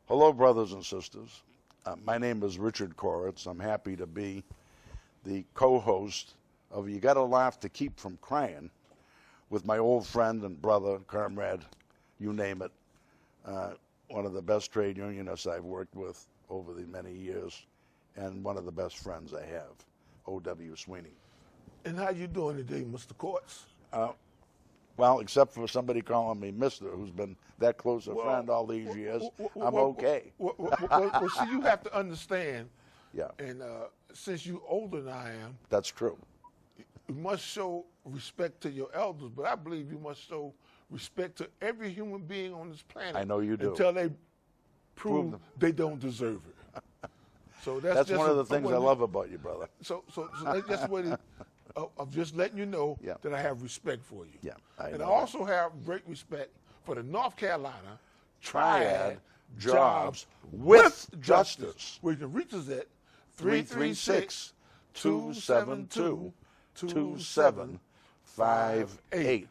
Hello, brothers and sisters. My name is Richard Koritz. I'm happy to be the co-host of You Gotta Laugh to Keep from Crying with my old friend and brother, comrade, you name it, one of the best trade unionists I've worked with over the many years, and one of the best friends I have, O.W. Sweeney. And how you doing today, Mr. Courts? Well, except for somebody calling me Mister, who's been that close a friend all these years, I'm okay. Well, see, you have to understand, Yeah, and since you're older than I am, that's true. you must show respect to your elders, but I believe you must show respect to every human being on this planet. I know you do. Until they prove they don't deserve it. So that's just one of the things I love about you, brother. So that's just what of just letting you know that I have respect for you. Yeah, and I also have great respect for the North Carolina Triad Jobs with Justice, where you can reach us at 336-272-2758.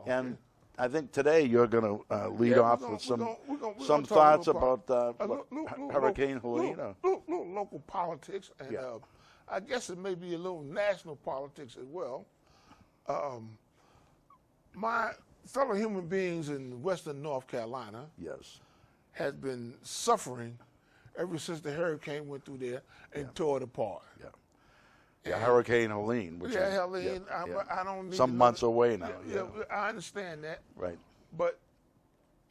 And I think today you're going to lead off with some thoughts about Hurricane Helene. Little local politics, and I guess it may be a little national politics as well. My fellow human beings in western North Carolina has been suffering ever since the hurricane went through there and tore it apart. Yeah, Hurricane Helene. Which Helene. I don't need some months away now. I understand that. Right. But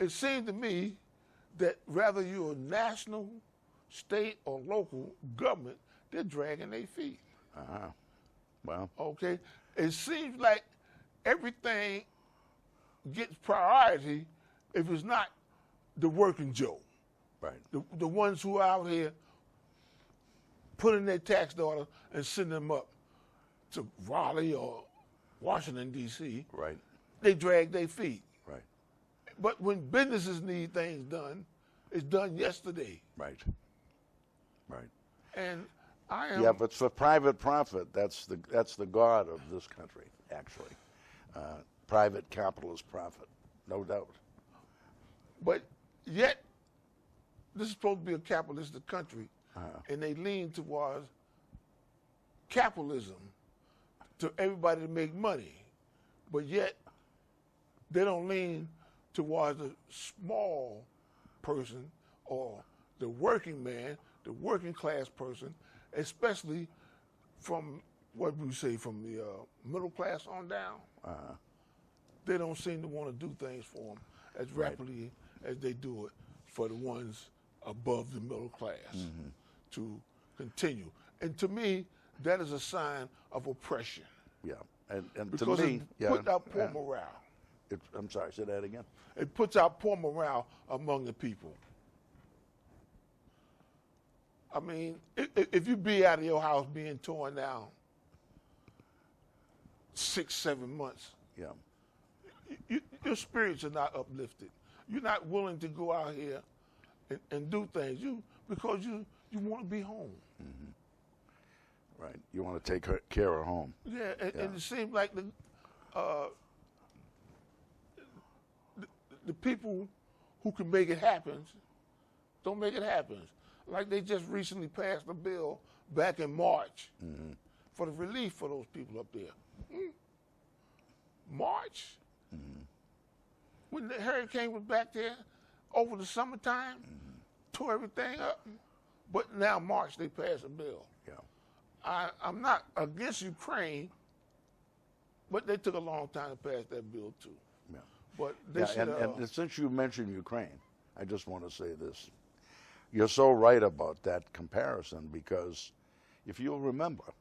it seemed to me that whether you're a national, state, or local government, they're dragging their feet. Well. Okay. It seems like everything gets priority if it's not the working Joe. Right. The ones who are out here putting their tax dollars and sending them up to Raleigh or Washington, D.C. Right. They drag their feet. Right. But when businesses need things done, it's done yesterday. Right. Right. And I am. Yeah, but for private profit, that's the god of this country, actually. Private capitalist profit, no doubt. But yet, this is supposed to be a capitalistic country, and they lean towards capitalism to everybody to make money. But yet, they don't lean towards the small person or the working man, the working class person, especially from what we say from the middle class on down. They don't seem to want to do things for them as rapidly as they do it for the ones above the middle class to continue. And to me, that is a sign of oppression. Yeah, and because to me, it puts out poor morale. I'm sorry, say that again. It puts out poor morale among the people. I mean, if you be out of your house being torn down 6-7 months, your spirits are not uplifted. You're not willing to go out here and do things because you want to be home. Right. You want to take care of home. Yeah, and it seems like the people who can make it happen don't make it happen. Like they just recently passed a bill back in March for the relief for those people up there. March? When the hurricane was back there over the summertime, tore everything up. But now March they passed a bill. I'm not against Ukraine, but they took a long time to pass that bill too. But they should, and since you mentioned Ukraine, I just want to say this. You're so right about that comparison because if you'll remember,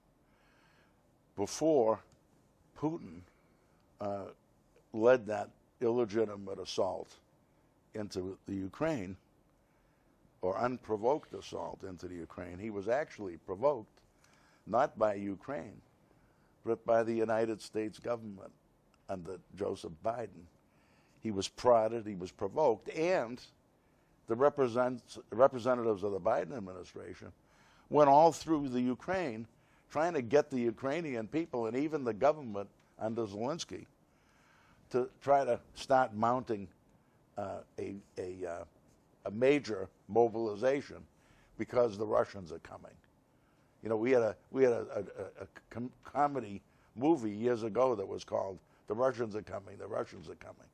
before Putin led that illegitimate assault into the Ukraine, or unprovoked assault into the Ukraine, he was actually provoked not by Ukraine, but by the United States government under Joseph Biden. He was prodded, he was provoked, and the representatives of the Biden administration went all through the Ukraine trying to get the Ukrainian people and even the government under Zelensky to try to start mounting a a major mobilization because the Russians are coming. You know, we had a comedy movie years ago that was called "The Russians Are Coming." The Russians are coming.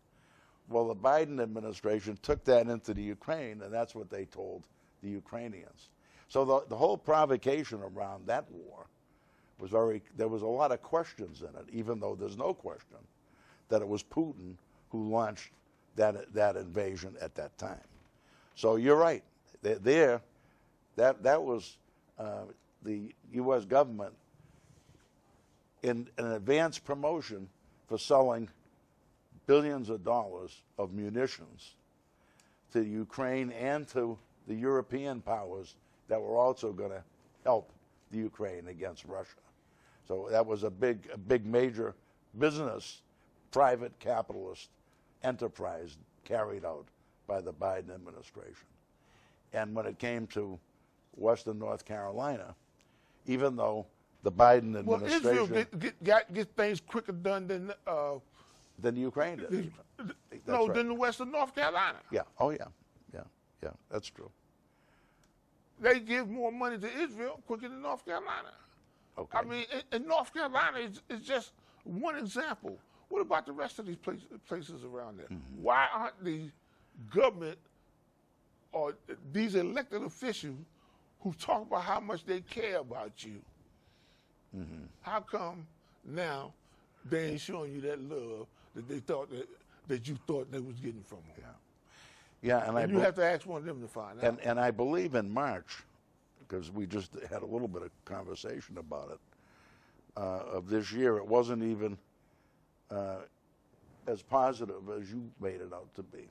Well, the Biden administration took that into the Ukraine, and that's what they told the Ukrainians. So the whole provocation around that war was there was a lot of questions in it, even though there's no question that it was Putin who launched that invasion at that time. So you're right. That was the U.S. government in an advanced promotion for selling billions of dollars of munitions to Ukraine and to the European powers that were also going to help the Ukraine against Russia. So that was a big major business, private capitalist enterprise carried out by the Biden administration. And when it came to Western North Carolina, even though the Biden administration... Well, Israel get things quicker done than Ukraine did. No, right. than the Western North Carolina. Yeah. Oh, yeah. Yeah. That's true. They give more money to Israel quicker than North Carolina. Okay. I mean, and North Carolina is just one example. What about the rest of these places around there? Mm-hmm. Why aren't the government or these elected officials who talk about how much they care about you, mm-hmm. how come now they ain't showing you that love that they thought that you thought they was getting from them? Yeah, and you have to ask one of them to find out. And I believe in March, because we just had a little bit of conversation about it, of this year, it wasn't even as positive as you made it out to be,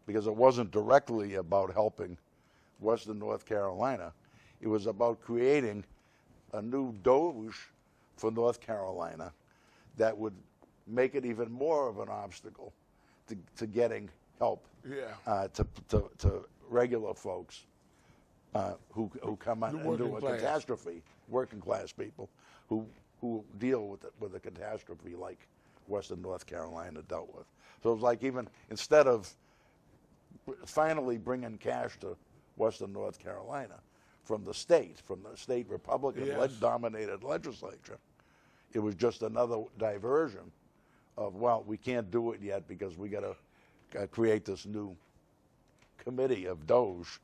because it wasn't directly about helping Western North Carolina. It was about creating a new Doge for North Carolina that would make it even more of an obstacle to getting help to regular folks who come into a catastrophe, working class people who deal with a catastrophe like Western North Carolina dealt with. So it was like, even instead of finally bringing cash to Western North Carolina from the state Republican-dominated legislature, it was just another diversion of, well, we can't do it yet because we got to create this new committee of Doge,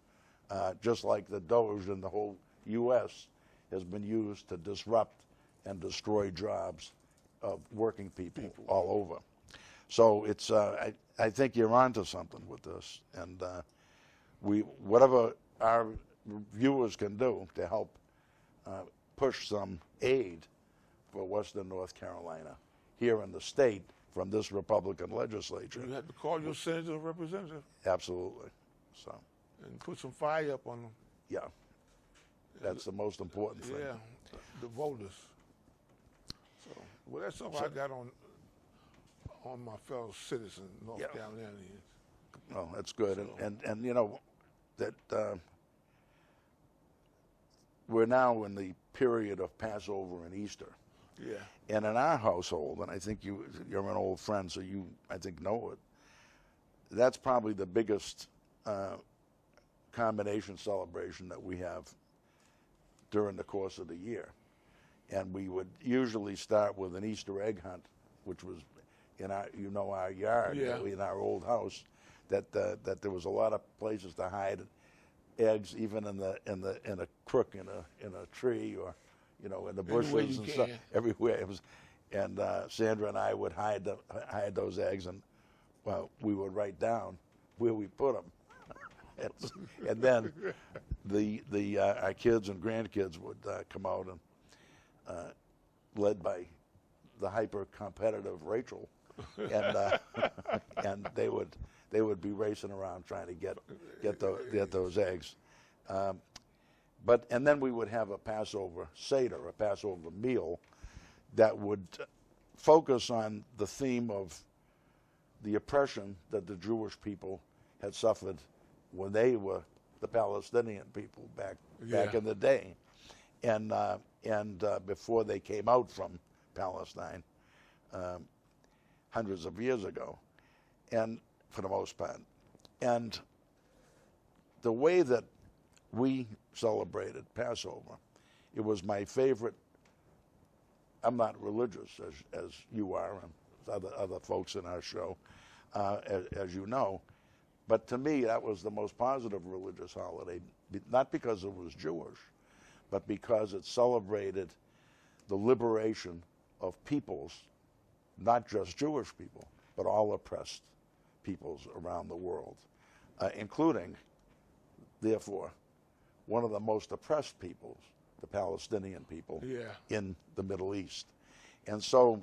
just like the Doge in the whole U.S. has been used to disrupt and destroy jobs of working people all over. So it's I think you're onto something with this, and whatever our viewers can do to help push some aid for Western North Carolina here in the state from this Republican legislature. You have to call your senator and representative. Absolutely. So. And put some fire up on them. Yeah. That's the most important thing. Yeah, the voters. So, well, that's something I got on my fellow citizens, North Carolinians. Well, that's good. So. And you know, that we're now in the period of Passover and Easter. Yeah. And in our household, and I think you're an old friend, so you, I think, know it, that's probably the biggest combination celebration that we have during the course of the year. And we would usually start with an Easter egg hunt, which was in our yard, in our old house, that there was a lot of places to hide eggs, even in a crook in a tree, or in the bushes and stuff. Everywhere it was, and Sandra and I would hide those eggs, and we would write down where we put them, and then our kids and grandkids would come out, and led by the hyper competitive Rachel, and they would be racing around trying to get those eggs. And then we would have a Passover Seder, a Passover meal, that would focus on the theme of the oppression that the Jewish people had suffered when they were the Palestinian people back in the day, and before they came out from Palestine hundreds of years ago, and for the most part. And the way that we celebrated Passover, it was my favorite. I'm not religious as you are and other folks in our show, as you know, but to me that was the most positive religious holiday, not because it was Jewish, but because it celebrated the liberation of peoples, not just Jewish people, but all oppressed peoples around the world, including, therefore, one of the most oppressed peoples, the Palestinian people in the Middle East. And so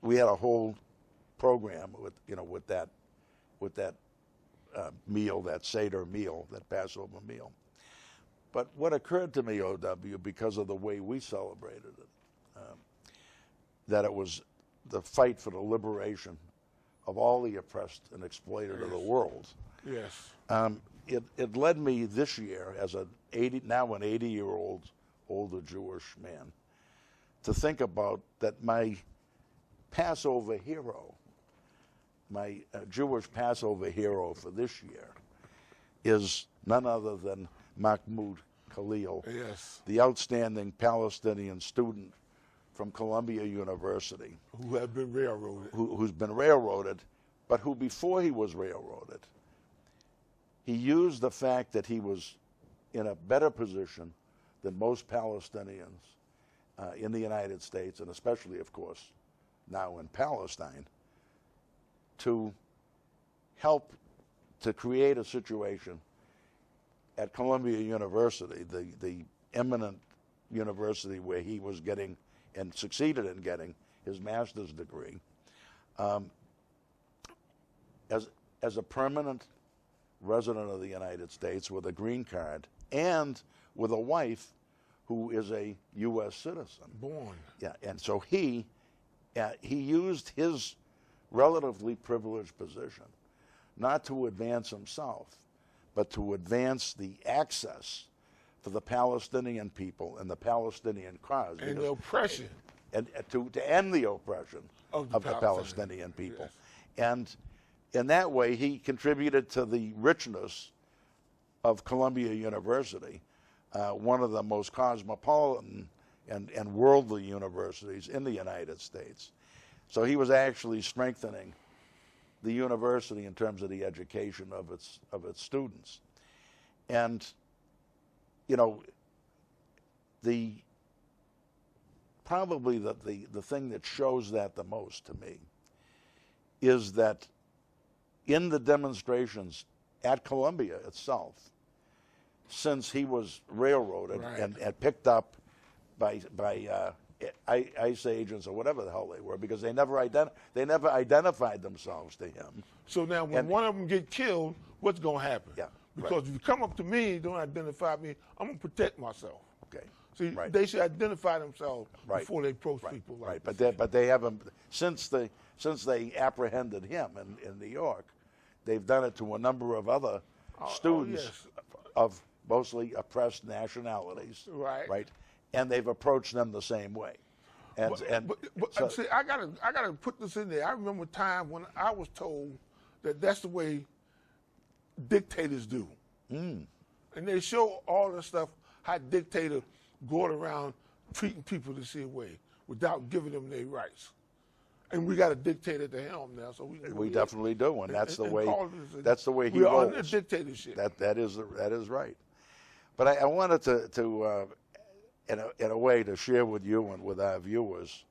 we had a whole program with that meal, that Seder meal, that Passover meal. But what occurred to me, O.W., because of the way we celebrated it, that it was the fight for the liberation of all the oppressed and exploited of the world. Yes. It led me this year, as an 80-year-old older Jewish man, to think about that my Passover hero, my Jewish Passover hero for this year, is none other than Mahmoud Khalil, the outstanding Palestinian student from Columbia University. Who had been railroaded. Who's been railroaded, but who before he was railroaded, he used the fact that he was in a better position than most Palestinians in the United States, and especially, of course, now in Palestine, to help to create a situation at Columbia University, the eminent university where he was getting and succeeded in getting his master's degree, as a permanent resident of the United States with a green card and with a wife who is a U.S. citizen. Born. Yeah, and so he used his relatively privileged position not to advance himself, but to advance the access for the Palestinian people and the Palestinian cause. And the oppression. And to end the oppression of the Palestinian people. Yes. And in that way, he contributed to the richness of Columbia University, one of the most cosmopolitan and worldly universities in the United States. So he was actually strengthening the university in terms of the education of its students. And, you know, probably the thing that shows that the most to me is that in the demonstrations at Columbia itself, since he was railroaded and picked up by ICE agents or whatever the hell they were, because they never identified themselves to him. So now when one of them get killed, what's going to happen? Yeah, because if you come up to me and don't identify me, I'm going to protect myself. Okay. See, they should identify themselves before they approach people like this. But they haven't, since they apprehended him in New York, they've done it to a number of other students of mostly oppressed nationalities. Right. And they've approached them the same way. But see, I gotta put this in there. I remember a time when I was told that that's the way dictators do. And they show all the stuff how dictators go around treating people the same way without giving them their rights. And we got a dictator at the helm now, so we definitely do, and that's the way he rolls. We're under dictatorship. That is right. But I wanted to in a way to share with you and with our viewers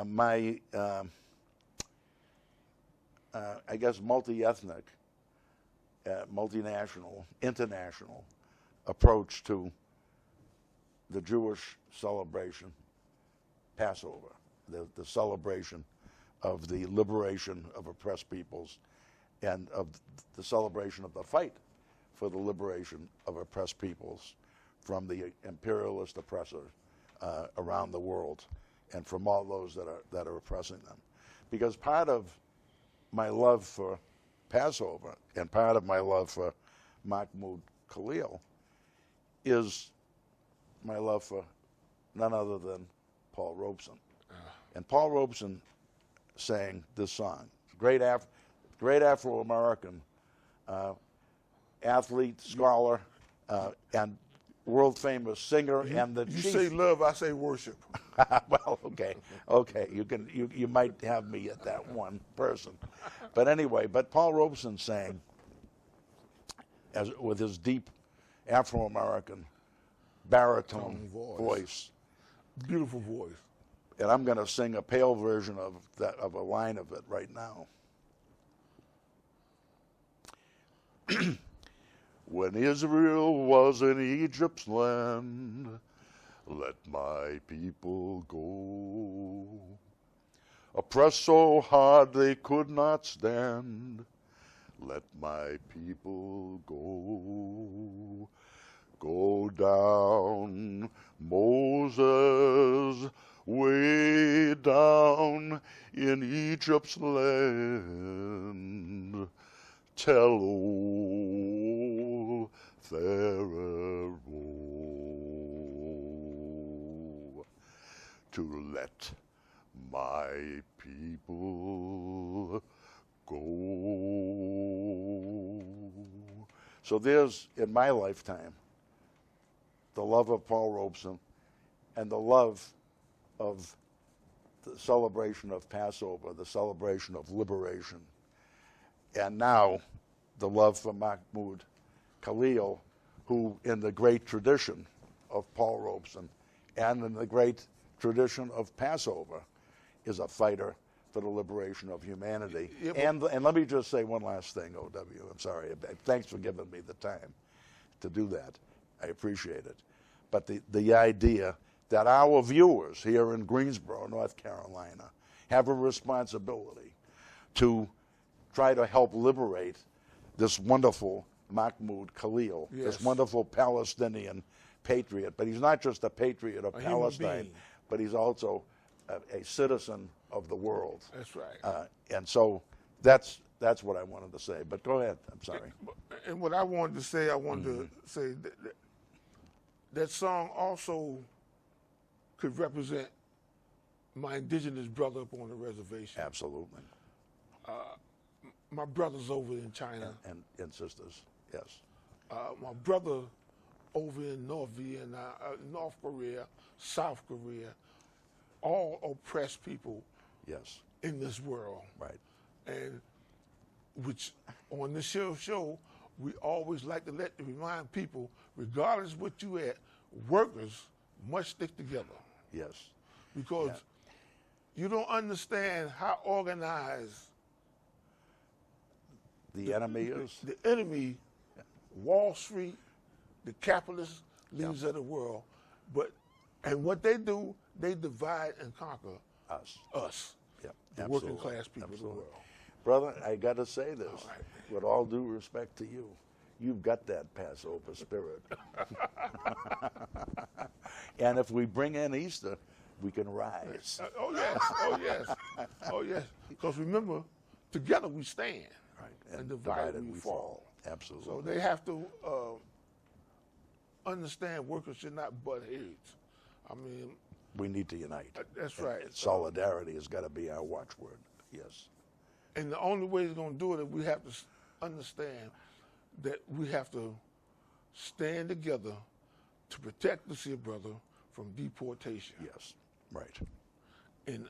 my I guess multi-ethnic, multinational, international approach to the Jewish celebration, Passover, the celebration of the liberation of oppressed peoples and of the celebration of the fight for the liberation of oppressed peoples from the imperialist oppressors around the world and from all those that are oppressing them. Because part of my love for Passover and part of my love for Mahmoud Khalil is my love for none other than Paul Robeson. And Paul Robeson sang this song, great Afro-American athlete, scholar, and world famous singer, and the You chief. say love, I say worship. Well, okay. You might have me at that one person, but anyway. But Paul Robeson sang, with his deep Afro-American baritone voice, Beautiful voice. and I'm going to sing a pale version of a line of it right now. When Israel was in Egypt's land, let my people go. Oppressed so hard they could not stand, let my people go. Go down, Moses, way down in Egypt's land. Tell old Pharaoh to let my people go. So there's, in my lifetime, the love of Paul Robeson and the love of the celebration of Passover, the celebration of liberation, and now the love for Mahmoud Khalil, who in the great tradition of Paul Robeson and in the great tradition of Passover is a fighter for the liberation of humanity. Yeah, and let me just say one last thing, O.W. I'm sorry. Thanks for giving me the time to do that. I appreciate it. But the idea that our viewers here in Greensboro, North Carolina, have a responsibility to try to help liberate this wonderful Mahmoud Khalil, yes, this wonderful Palestinian patriot. But he's not just a patriot of Palestine, but he's also a citizen of the world. That's right. And so that's what I wanted to say. But go ahead. I'm sorry. And what I wanted to say, to say that song also could represent my indigenous brother up on the reservation. Absolutely. My brothers over in China. And sisters, yes. My brother over in North Vietnam, North Korea, South Korea, all oppressed people, yes, in this world. Right. And which on this show, we always like to remind people, regardless what you at, workers must stick together. Yes. Because you don't understand how organized the enemy is. The enemy, Wall Street, the capitalist leaders of the world, and what they do, they divide and conquer us, the working class people of the world. Brother, I got to say this, with all due respect to you, you've got that Passover spirit. And if we bring in Easter, we can rise. Oh yes. Because remember, together we stand. Right. And divided we fall. Absolutely. So they have to understand workers should not butt heads. I mean, we need to unite. That's right. Solidarity has got to be our watchword. Yes. And the only way it's going to do it is we have to understand that we have to stand together to protect the dear brother from deportation. Yes. Right. And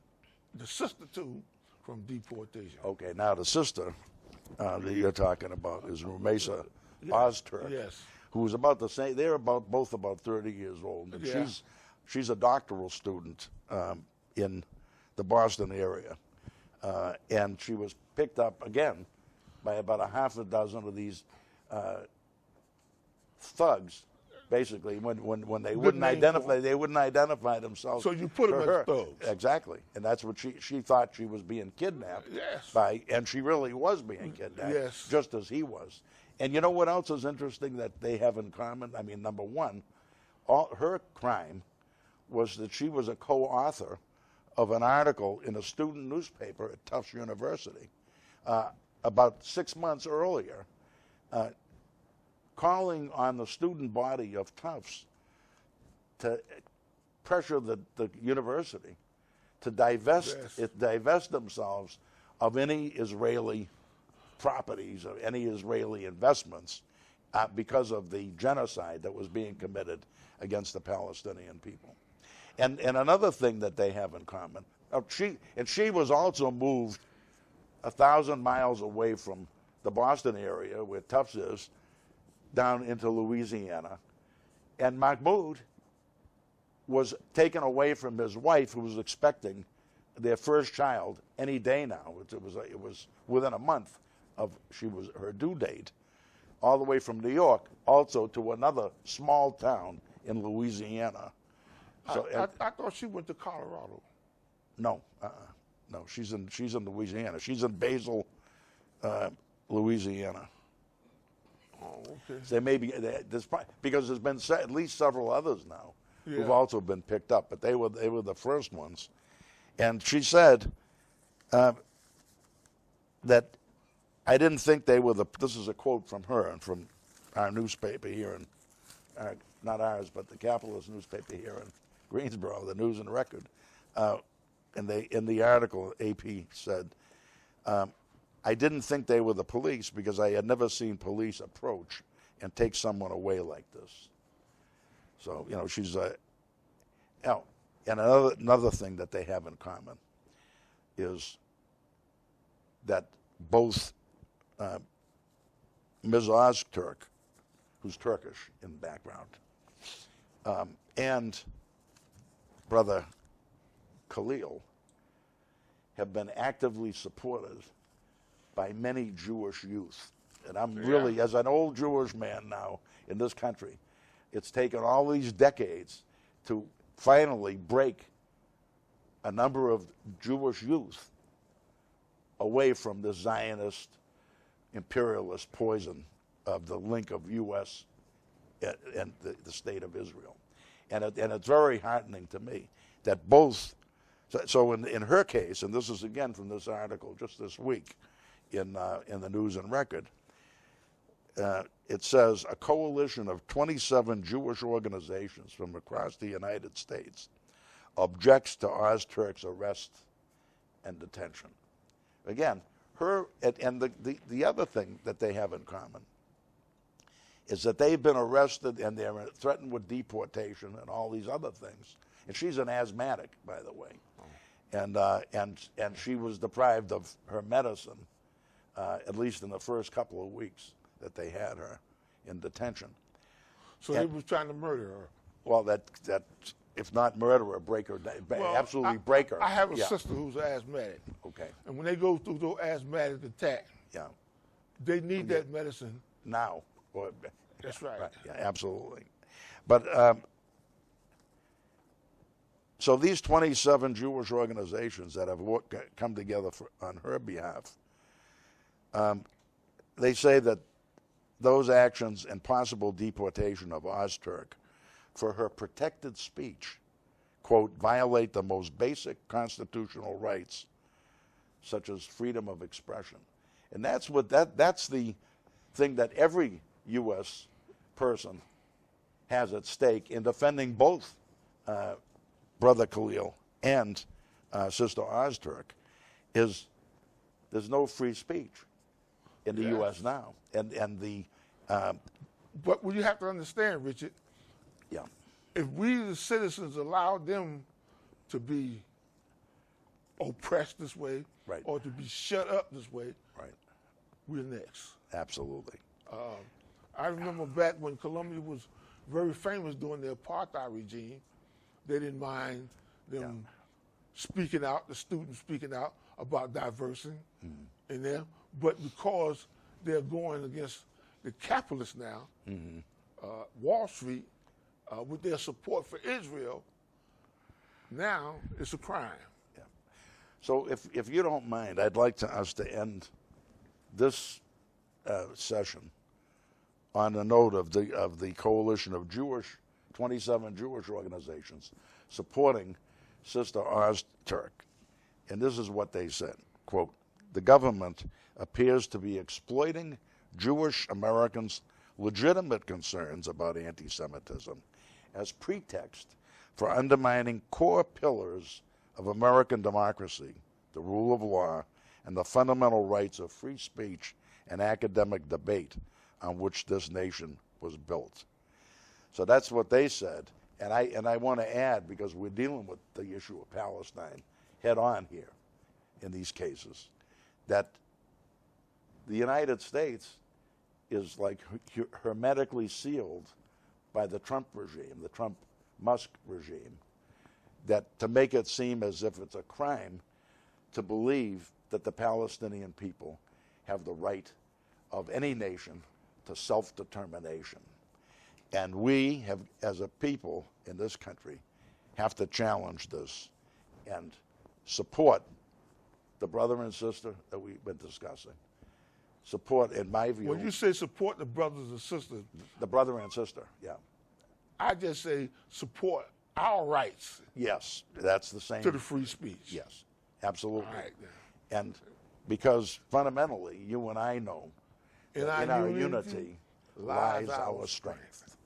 the sister too from deportation. Okay. Now the sister that you're talking about is Rumesa Ozturk, yes, who was about the same. They're both about 30 years old. And she's a doctoral student in the Boston area, and she was picked up again by about a half a dozen of these thugs. Basically, when they wouldn't identify themselves. So you put them as thugs. Exactly, and that's what she thought she was being kidnapped by, and she really was being kidnapped, just as he was. And you know what else is interesting that they have in common? I mean, number one, her crime was that she was a co-author of an article in a student newspaper at Tufts University about 6 months earlier, calling on the student body of Tufts to pressure the university to divest themselves of any Israeli properties, of any Israeli investments because of the genocide that was being committed against the Palestinian people. And another thing that they have in common, she was also moved 1,000 miles away from the Boston area where Tufts is, down into Louisiana. And Mahmoud was taken away from his wife, who was expecting their first child any day now. It was within a month of her due date, all the way from New York, also to another small town in Louisiana. So I thought she went to Colorado. No, no, she's in Louisiana. She's in Basel, Louisiana. Oh, okay. So because there's been at least several others now who've also been picked up, but they were the first ones. And she said that I didn't think they were this is a quote from her and from our newspaper here in, not ours, but the capitalist newspaper here in Greensboro, the News and Record. And in the article, AP said, I didn't think they were the police because I had never seen police approach and take someone away like this. So, she's and another thing that they have in common is that both Ms. Ozturk, who's Turkish in background, and Brother Khalil have been actively supported by many Jewish youth. And I'm really, as an old Jewish man now in this country, it's taken all these decades to finally break a number of Jewish youth away from the Zionist imperialist poison of the link of U.S. and the state of Israel. And it's very heartening to me that both, so in her case, and this is again from this article just this week in the News and Record, it says a coalition of 27 Jewish organizations from across the United States objects to Ozturk's arrest and detention. Again, the other thing that they have in common is that they've been arrested and they're threatened with deportation and all these other things. And she's an asthmatic, by the way, and she was deprived of her medicine at least in the first couple of weeks that they had her in detention. So they was trying to murder her. Well, that if not murder her, break her, absolutely break her. I have a sister who's asthmatic. Okay. And when they go through those asthmatic attack, they need that medicine now. That's right. Yeah, absolutely. But so these 27 Jewish organizations that have come together on her behalf, they say that those actions and possible deportation of Ozturk for her protected speech, quote, violate the most basic constitutional rights, such as freedom of expression. And that's the thing that every U.S. person has at stake in defending both Brother Khalil and Sister Ozturk, is there's no free speech in the U.S. now. And the but what you have to understand, Richard, if we the citizens allow them to be oppressed this way, or to be shut up this way, we're next. Absolutely. I remember back when Colombia was very famous during the apartheid regime, they didn't mind them speaking out, the students speaking out about diversity in there, but because they're going against the capitalists now, Wall Street, with their support for Israel, now it's a crime. Yeah. So if you don't mind, I'd like us to end this session on a note of the coalition of 27 Jewish organizations supporting Sister Ozturk. And this is what they said, quote, the government appears to be exploiting Jewish Americans' legitimate concerns about anti-Semitism as pretext for undermining core pillars of American democracy, the rule of law, and the fundamental rights of free speech and academic debate on which this nation was built. So that's what they said. And I want to add, because we're dealing with the issue of Palestine head on here in these cases, that the United States is like hermetically sealed by the Trump regime, the Trump-Musk regime, that to make it seem as if it's a crime to believe that the Palestinian people have the right of any nation to self-determination. And we have, as a people in this country, have to challenge this and support the brother and sister that we've been discussing. Support, in my view. When you say support the brothers and sisters, the brother and sister, yeah. I just say support our rights. Yes, that's the same. To the free speech. Yes, absolutely. All right, and because fundamentally, you and I know in that our unity lies our strength.